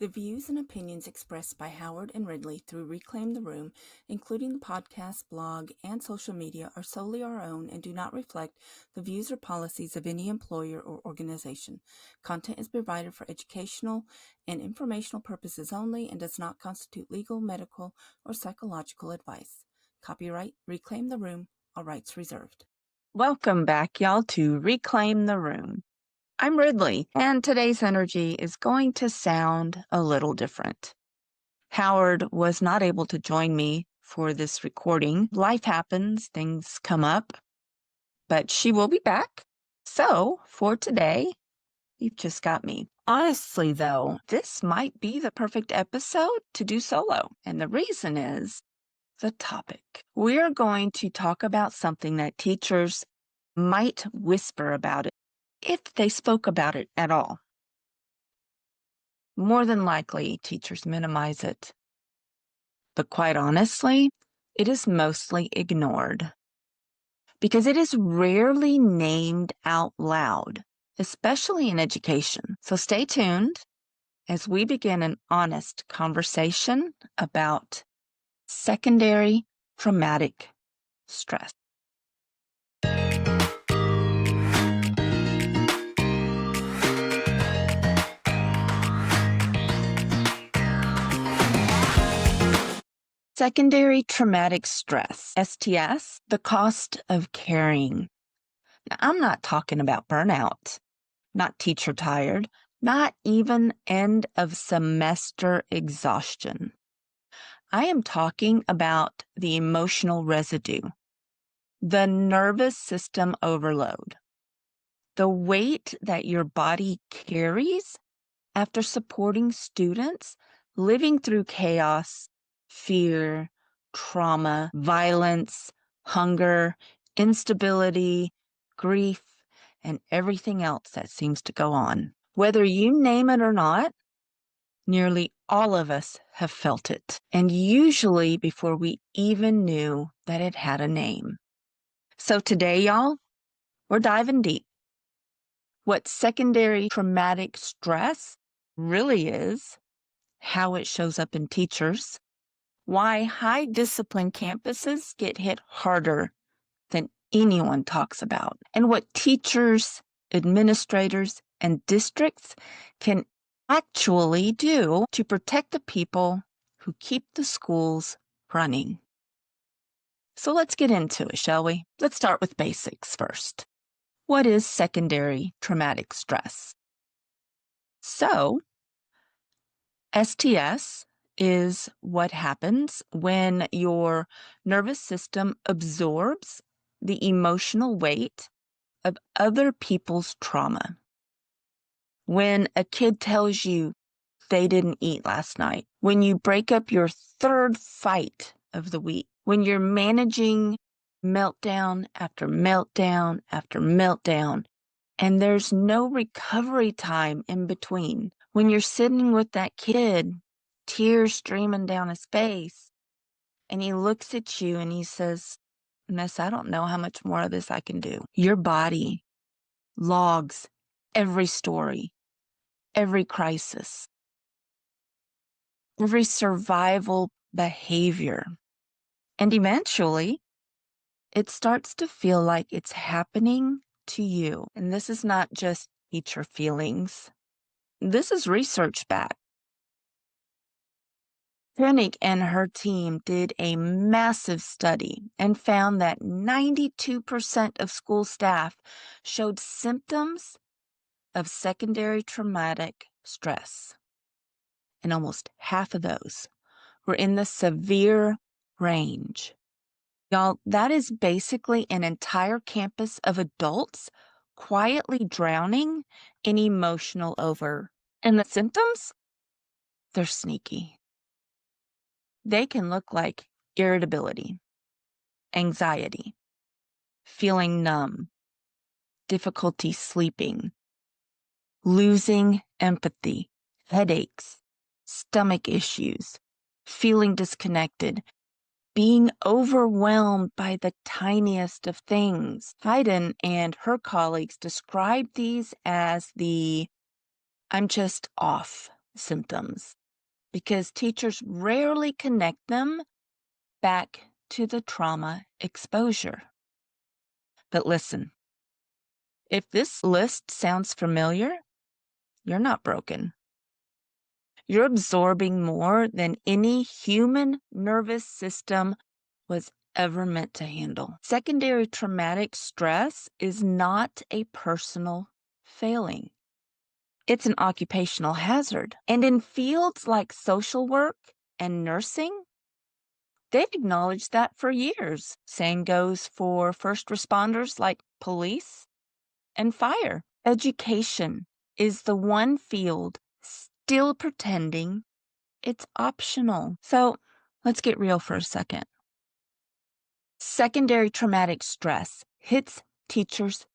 The views and opinions expressed by Howard and Ridley through Reclaim the Room, including the podcast, blog, and social media, are solely our own and do not reflect the views or policies of any employer or organization. Content is provided for educational and informational purposes only and does not constitute legal, medical, or psychological advice. Copyright Reclaim the Room, all rights reserved. Welcome back, y'all, to Reclaim the Room. I'm Ridley, and today's energy is going to sound a little different. Howard was not able to join me for this recording. Life happens, things come up, but she will be back. So, for today, you've just got me. Honestly, though, this might be the perfect episode to do solo, and the reason is the topic. We're going to talk about something that teachers might whisper about it, if they spoke about it at all. More than likely, teachers minimize it. But quite honestly, it is mostly ignored because it is rarely named out loud, especially in education. So stay tuned as we begin an honest conversation about secondary traumatic stress. Secondary traumatic stress, STS, the cost of caring. Now, I'm not talking about burnout, not teacher tired, not even end of semester exhaustion. I am talking about the emotional residue, the nervous system overload, the weight that your body carries after supporting students living through chaos, fear, trauma, violence, hunger, instability, grief, and everything else that seems to go on. Whether you name it or not, nearly all of us have felt it, and usually before we even knew that it had a name. So today, y'all, we're diving deep. What secondary traumatic stress really is, how it shows up in teachers, why high discipline campuses get hit harder than anyone talks about, and what teachers, administrators, and districts can actually do to protect the people who keep the schools running. So let's get into it, shall we? Let's start with basics first. What is secondary traumatic stress? So, STS is what happens when your nervous system absorbs the emotional weight of other people's trauma. When a kid tells you they didn't eat last night, when you break up your third fight of the week, when you're managing meltdown after meltdown after meltdown, and there's no recovery time in between, when you're sitting with that kid, tears streaming down his face, and he looks at you and he says, "Miss, I don't know how much more of this I can do." Your body logs every story, every crisis, every survival behavior. And eventually, it starts to feel like it's happening to you. And this is not just teacher feelings. This is research backed. Koenig and her team did a massive study and found that 92% of school staff showed symptoms of secondary traumatic stress. And almost half of those were in the severe range. Y'all, that is basically an entire campus of adults quietly drowning in emotional over. And the symptoms? They're sneaky. They can look like irritability, anxiety, feeling numb, difficulty sleeping, losing empathy, headaches, stomach issues, feeling disconnected, being overwhelmed by the tiniest of things. Hayden and her colleagues described these as the "I'm just off" symptoms because teachers rarely connect them back to the trauma exposure. But listen, if this list sounds familiar, you're not broken. You're absorbing more than any human nervous system was ever meant to handle. Secondary traumatic stress is not a personal failing. It's an occupational hazard. And in fields like social work and nursing, they've acknowledged that for years. Same goes for first responders like police and fire. Education is the one field still pretending it's optional. So let's get real for a second. Secondary traumatic stress hits teachers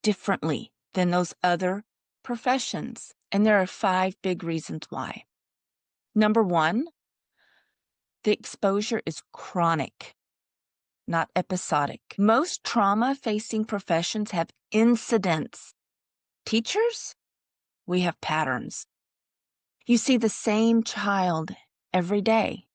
differently than those other professions. And there are 5 big reasons why. Number 1, the exposure is chronic, not episodic. Most trauma-facing professions have incidents. Teachers, we have patterns. You see the same child every day.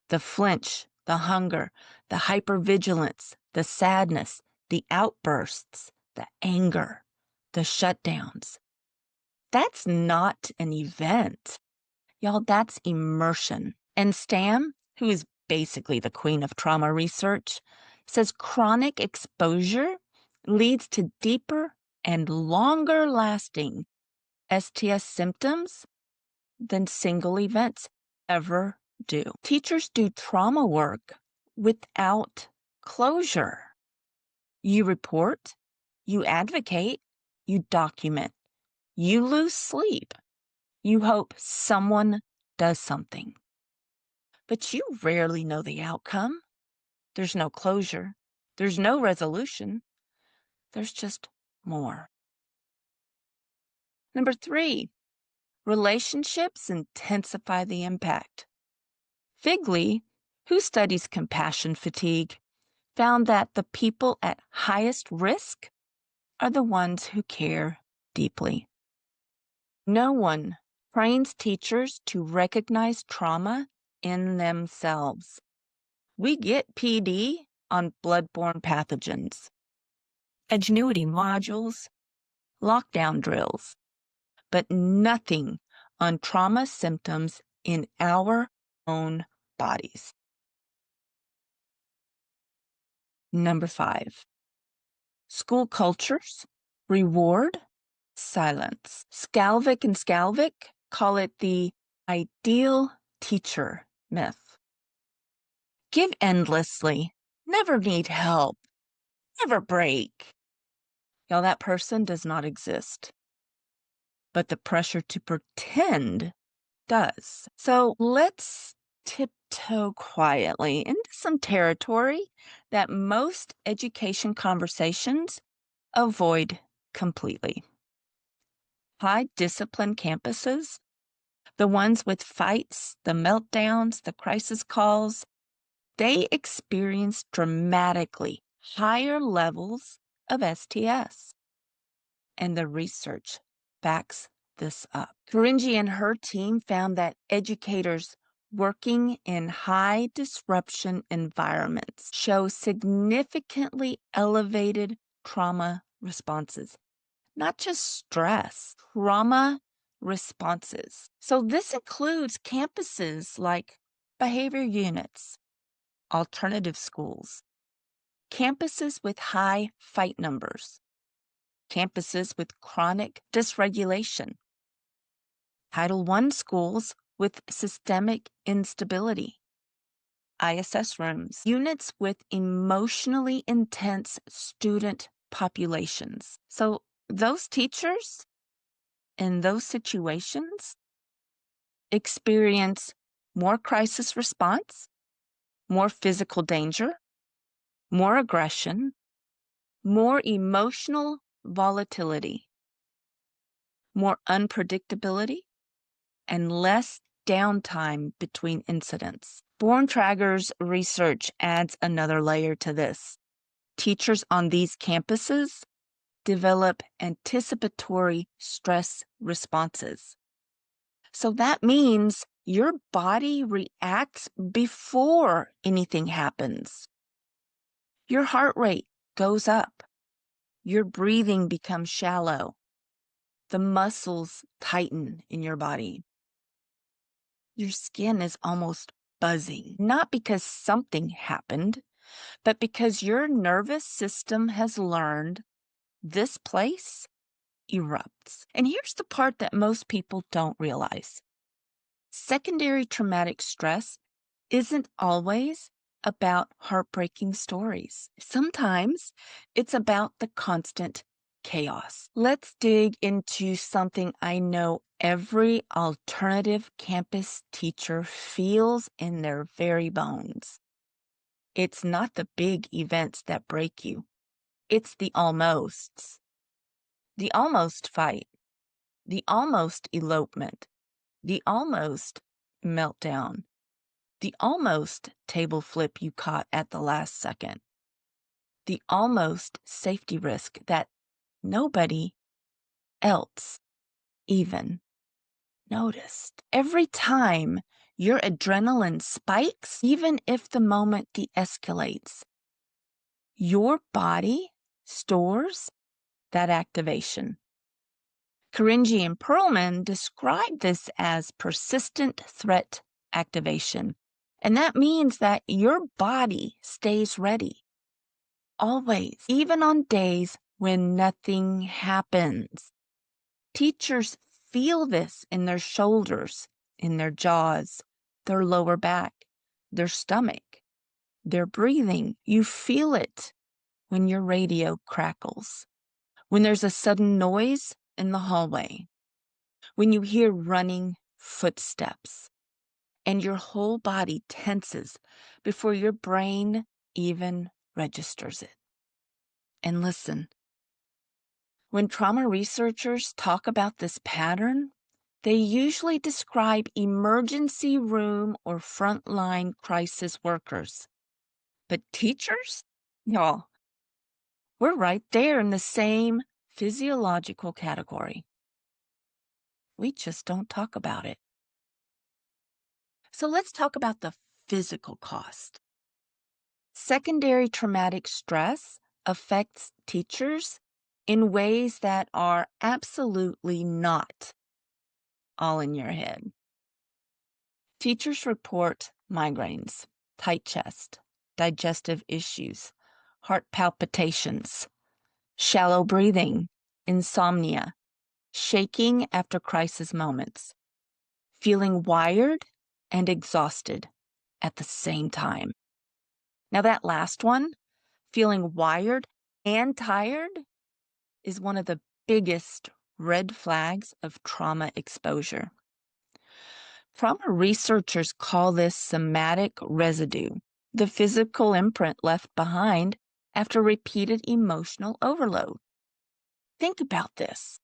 The flinch, the hunger, the hypervigilance, the sadness, the outbursts, the anger, the shutdowns. That's not an event. Y'all, that's immersion. And Stam, who is basically the queen of trauma research, says chronic exposure leads to deeper and longer lasting STS symptoms than single events ever do. Teachers do trauma work without closure. You report, you advocate, you document, you lose sleep, you hope someone does something. But you rarely know the outcome. There's no closure. There's no resolution. There's just more. Number 3, relationships intensify the impact. Figley, who studies compassion fatigue, found that the people at highest risk are the ones who care deeply. No one trains teachers to recognize trauma in themselves. We get PD on bloodborne pathogens, ingenuity modules, lockdown drills, but nothing on trauma symptoms in our own bodies. Number 5, school cultures reward silence. Skalvik and Skalvik call it the ideal teacher myth. Give endlessly, never need help, never break. Y'all, that person does not exist. But the pressure to pretend does. So let's tiptoe quietly into some territory that most education conversations avoid completely. High discipline campuses, the ones with fights, the meltdowns, the crisis calls, they experience dramatically higher levels of STS. And the research backs this up. Karinji and her team found that educators working in high disruption environments show significantly elevated trauma responses. Not just stress, trauma responses. So this includes campuses like behavior units, alternative schools, campuses with high fight numbers, campuses with chronic dysregulation, Title I schools with systemic instability, ISS rooms, units with emotionally intense student populations. So those teachers in those situations experience more crisis response, more physical danger, more aggression, more emotional volatility, more unpredictability, and less downtime between incidents. Born-Trager's research adds another layer to this. Teachers on these campuses develop anticipatory stress responses. So that means your body reacts before anything happens. Your heart rate goes up. Your breathing becomes shallow. The muscles tighten in your body. Your skin is almost buzzing, not because something happened, but because your nervous system has learned this place erupts. And here's the part that most people don't realize. Secondary traumatic stress isn't always about heartbreaking stories. Sometimes it's about the constant chaos. Let's dig into something I know every alternative campus teacher feels in their very bones. It's not the big events that break you. It's the almosts. The almost fight, the almost elopement, the almost meltdown, the almost table flip you caught at the last second, the almost safety risk that nobody else even noticed. Every time your adrenaline spikes, even if the moment de-escalates, your body stores that activation. Karinji and Perlman describe this as persistent threat activation. And that means that your body stays ready, always, even on days when nothing happens. Teachers feel this in their shoulders, in their jaws, their lower back, their stomach, their breathing. You feel it when your radio crackles, when there's a sudden noise in the hallway, when you hear running footsteps, and your whole body tenses before your brain even registers it. And listen, when trauma researchers talk about this pattern, they usually describe emergency room or frontline crisis workers. But teachers? Y'all, we're right there in the same physiological category. We just don't talk about it. So let's talk about the physical cost. Secondary traumatic stress affects teachers in ways that are absolutely not all in your head. Teachers report migraines, tight chest, digestive issues, heart palpitations, shallow breathing, insomnia, shaking after crisis moments, feeling wired and exhausted at the same time. Now, that last one, feeling wired and tired, is one of the biggest red flags of trauma exposure. Trauma researchers call this somatic residue, the physical imprint left behind after repeated emotional overload. Think about this.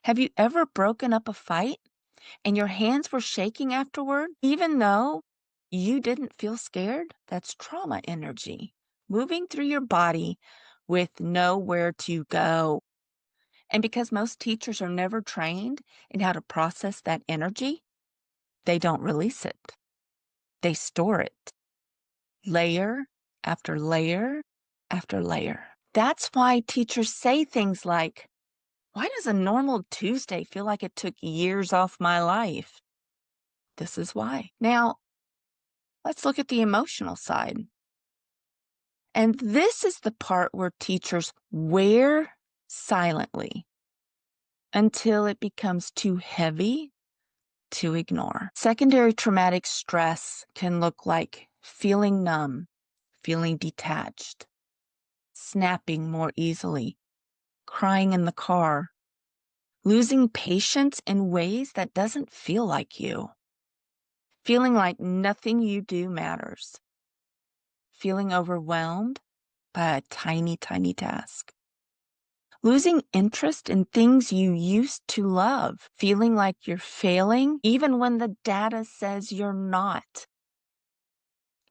Have you ever broken up a fight and your hands were shaking afterward, even though you didn't feel scared? That's trauma energy moving through your body with nowhere to go. And because most teachers are never trained in how to process that energy, they don't release it. They store it, layer after layer after layer. That's why teachers say things like, "Why does a normal Tuesday feel like it took years off my life?" This is why. Now, let's look at the emotional side. And this is the part where teachers wear silently until it becomes too heavy to ignore. Secondary traumatic stress can look like feeling numb, feeling detached, snapping more easily, crying in the car, losing patience in ways that doesn't feel like you, feeling like nothing you do matters, feeling overwhelmed by a tiny, tiny task, losing interest in things you used to love, feeling like you're failing even when the data says you're not.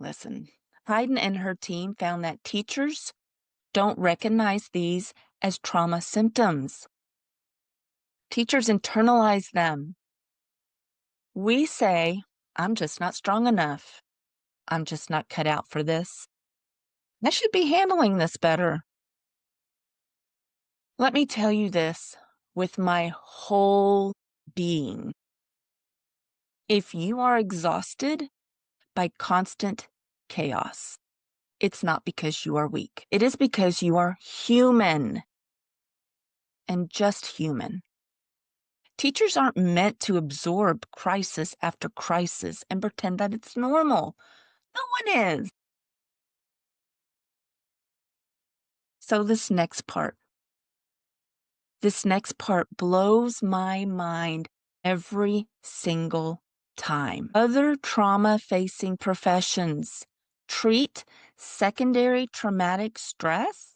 Listen, Hayden and her team found that teachers don't recognize these as trauma symptoms. Teachers internalize them. We say, I'm just not strong enough. I'm just not cut out for this. I should be handling this better. Let me tell you this with my whole being. If you are exhausted by constant chaos, it's not because you are weak. It is because you are human and just human. Teachers aren't meant to absorb crisis after crisis and pretend that it's normal. No one is. So this next part blows my mind every single time. Other trauma-facing professions treat secondary traumatic stress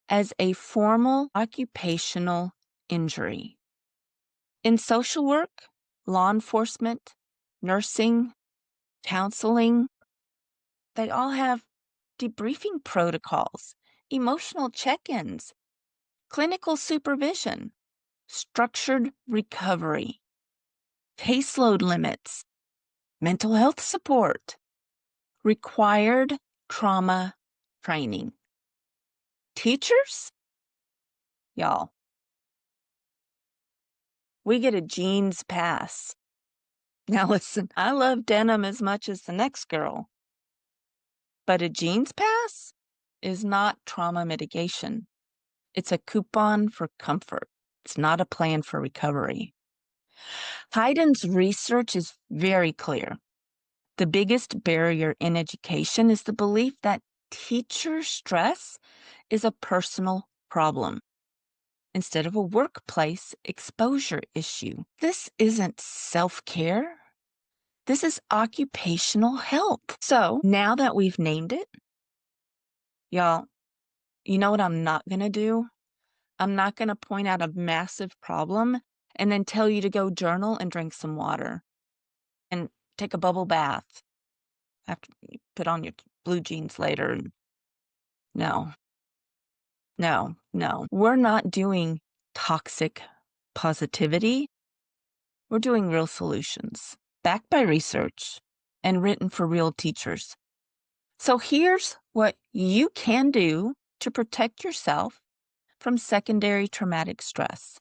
as a formal occupational injury. In social work, law enforcement, nursing, counseling, they all have debriefing protocols, emotional check-ins, clinical supervision, structured recovery, caseload limits, mental health support, required trauma training. Teachers? Y'all, we get a jeans pass. Now listen, I love denim as much as the next girl, but a jeans pass is not trauma mitigation. It's a coupon for comfort. It's not a plan for recovery. Hayden's research is very clear. The biggest barrier in education is the belief that teacher stress is a personal problem instead of a workplace exposure issue. This isn't self-care. This is occupational health. So now that we've named it, y'all, you know what I'm not going to do? I'm not going to point out a massive problem and then tell you to go journal and drink some water and take a bubble bath after you put on your blue jeans later. No, no, no. We're not doing toxic positivity. We're doing real solutions, backed by research and written for real teachers. So here's what you can do to protect yourself from secondary traumatic stress.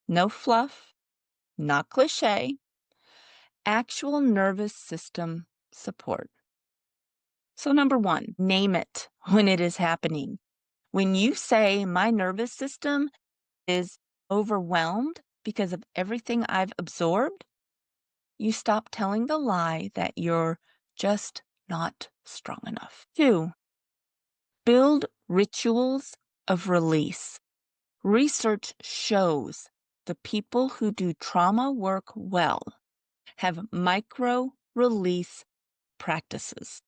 No fluff, not cliche, actual nervous system support. So number one, name it when it is happening. When you say my nervous system is overwhelmed because of everything I've absorbed, you stop telling the lie that you're just not strong enough. Two, build rituals of release. Research shows the people who do trauma work well have micro release practices.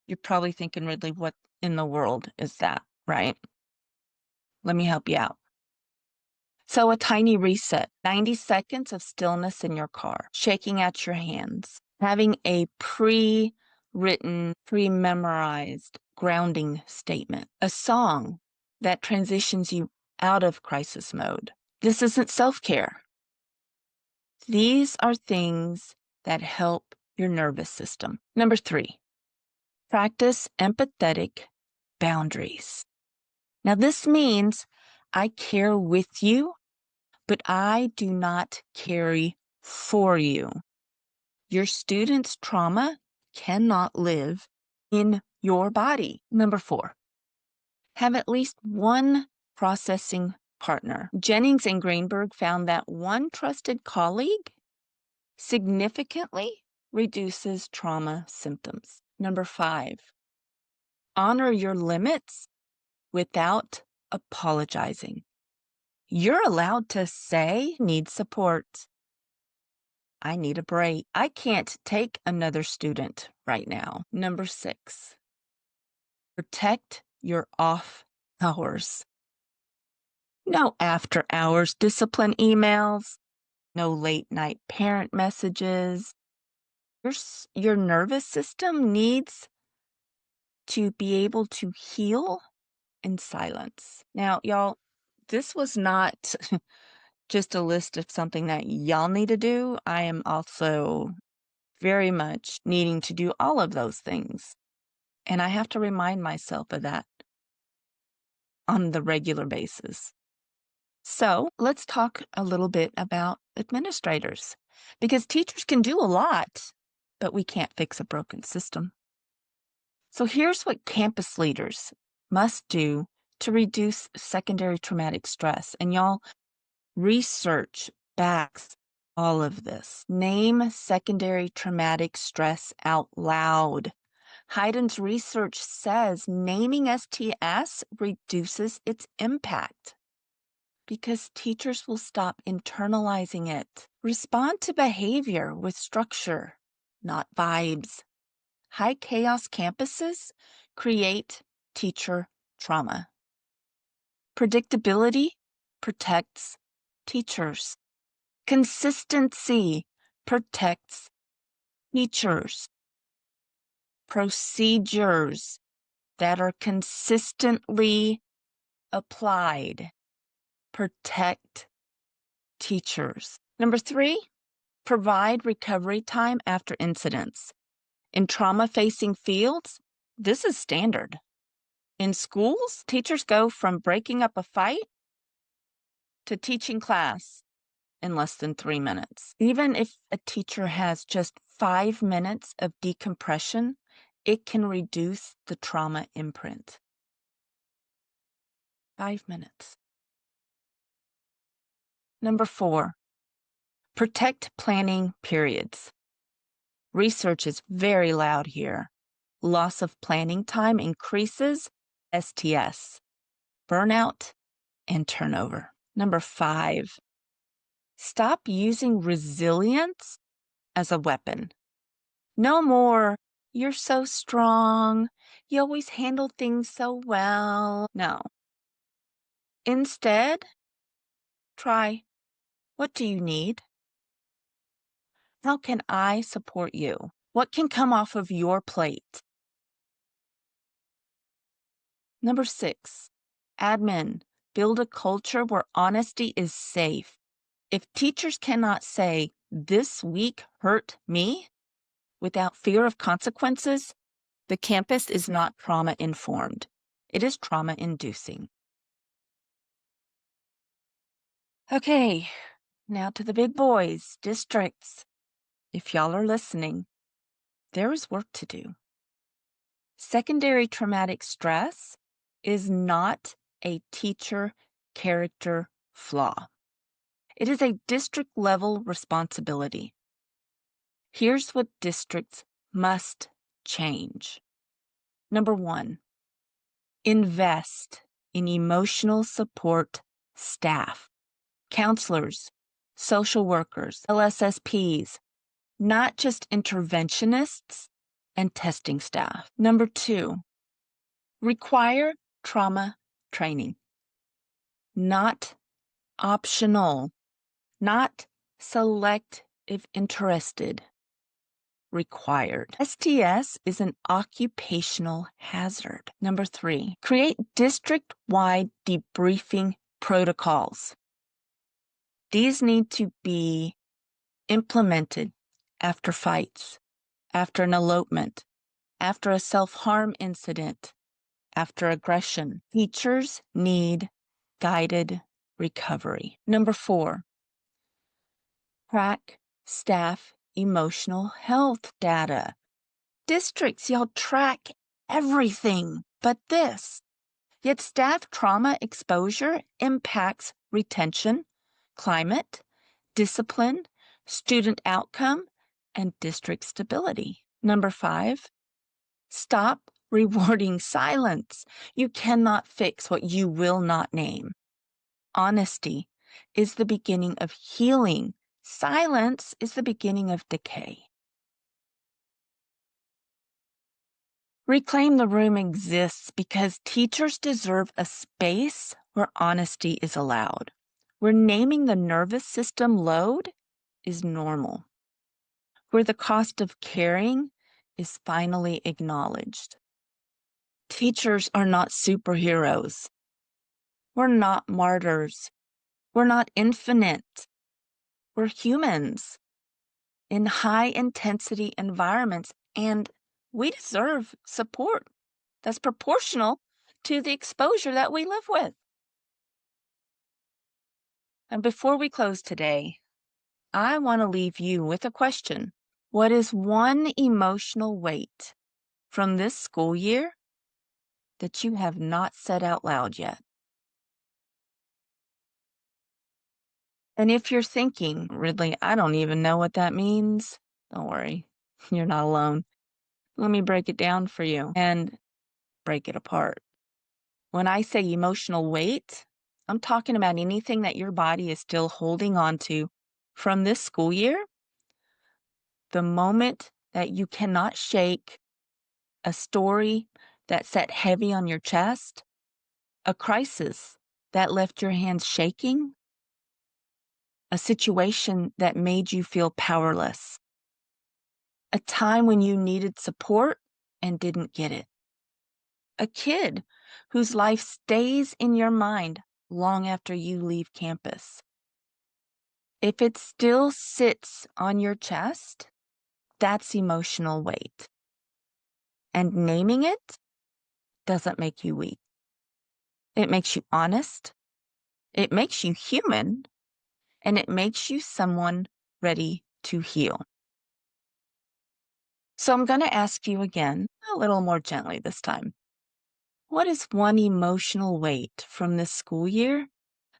You're probably thinking, Ridley, what in the world is that, right? Let me help you out. So a tiny reset, 90 seconds of stillness in your car, shaking out your hands, having a pre-written, pre-memorized grounding statement, a song that transitions you out of crisis mode. This isn't self-care. These are things that help your nervous system. Number three, practice empathetic boundaries. Now, this means I care with you, but I do not carry for you. Your student's trauma cannot live in your body. Number four, have at least one processing partner. Jennings and Greenberg found that one trusted colleague significantly reduces trauma symptoms. Number five, honor your limits without apologizing. You're allowed to say, need support. I need a break. I can't take another student right now. Number six, protect your off hours. No after hours discipline emails, no late night parent messages. Your nervous system needs to be able to heal in silence. Now, y'all, this was not just a list of something that y'all need to do. I am also very much needing to do all of those things. And I have to remind myself of that on the regular basis. So let's talk a little bit about administrators, because teachers can do a lot, but we can't fix a broken system. So here's what campus leaders must do to reduce secondary traumatic stress. And y'all, research backs all of this. Name secondary traumatic stress out loud. Hayden's research says naming STS reduces its impact because teachers will stop internalizing it. Respond to behavior with structure, not vibes. High chaos campuses create teacher trauma. Predictability protects teachers. Consistency protects teachers. Procedures that are consistently applied protect teachers. Number 3, provide recovery time after incidents. In trauma-facing fields, this is standard. In schools, teachers go from breaking up a fight to teaching class in less than 3 minutes. Even if a teacher has just 5 minutes of decompression, it can reduce the trauma imprint. 5 minutes. Number 4, protect planning periods. Research is very loud here. Loss of planning time increases STS, burnout, and turnover. Number 5, stop using resilience as a weapon. No more, you're so strong, you always handle things so well. No. Instead, try, what do you need? How can I support you? What can come off of your plate? Number 6, admin, build a culture where honesty is safe. If teachers cannot say, this week hurt me, without fear of consequences, the campus is not trauma-informed. It is trauma-inducing. Okay, now to the big boys, districts. If y'all are listening, there is work to do. Secondary traumatic stress is not a teacher character flaw. It is a district-level responsibility. Here's what districts must change. Number 1, invest in emotional support staff, counselors, social workers, LSSPs, not just interventionists and testing staff. Number 2, require trauma training, not optional, not select if interested, required. STS is an occupational hazard. Number 3, create district-wide debriefing protocols. These need to be implemented after fights, after an elopement, after a self-harm incident, after aggression. Teachers need guided recovery. Number 4, track staff emotional health data. Districts, y'all track everything but this. Yet staff trauma exposure impacts retention, climate, discipline, student outcome, and district stability. Number 5, stop rewarding silence. You cannot fix what you will not name. Honesty is the beginning of healing. Silence is the beginning of decay. Reclaim the Room exists because teachers deserve a space where honesty is allowed, where naming the nervous system load is normal, where the cost of caring is finally acknowledged. Teachers are not superheroes. We're not martyrs. We're not infinite. We're humans in high-intensity environments, and we deserve support that's proportional to the exposure that we live with. And before we close today, I want to leave you with a question. What is one emotional weight from this school year that you have not said out loud yet? And if you're thinking, Ridley, I don't even know what that means, don't worry, you're not alone. Let me break it down for you and break it apart. When I say emotional weight, I'm talking about anything that your body is still holding on to from this school year. The moment that you cannot shake, a story that sat heavy on your chest, a crisis that left your hands shaking, a situation that made you feel powerless, a time when you needed support and didn't get it, a kid whose life stays in your mind long after you leave campus. If it still sits on your chest, that's emotional weight. And naming it doesn't make you weak. It makes you honest, it makes you human, and it makes you someone ready to heal. So I'm going to ask you again, a little more gently this time. What is one emotional weight from this school year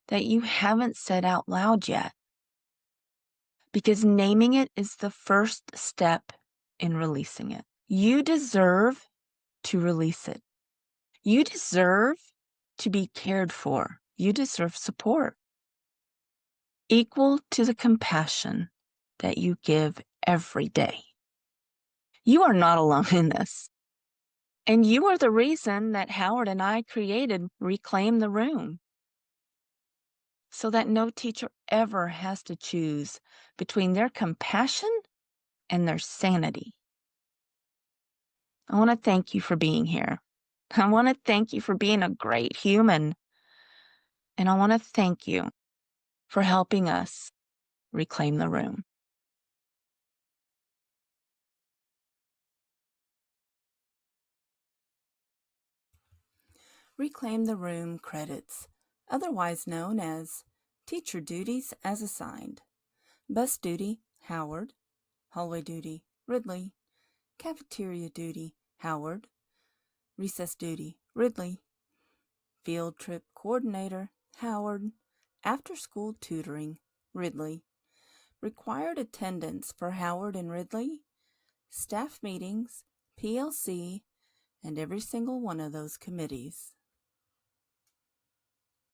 that you haven't said out loud yet? Because naming it is the first step in releasing it. You deserve to release it. You deserve to be cared for. You deserve support equal to the compassion that you give every day. You are not alone in this. And you are the reason that Howard and I created Reclaim the Room, so that no teacher ever has to choose between their compassion and their sanity. I want to thank you for being here. I want to thank you for being a great human. And I want to thank you for helping us reclaim the room. Reclaim the Room credits, otherwise known as Teacher Duties as Assigned. Bus Duty, Howard. Hallway Duty, Ridley. Cafeteria Duty, Howard. Recess Duty, Ridley. Field Trip Coordinator, Howard. After School Tutoring, Ridley. Required attendance for Howard and Ridley. Staff meetings, PLC, and every single one of those committees.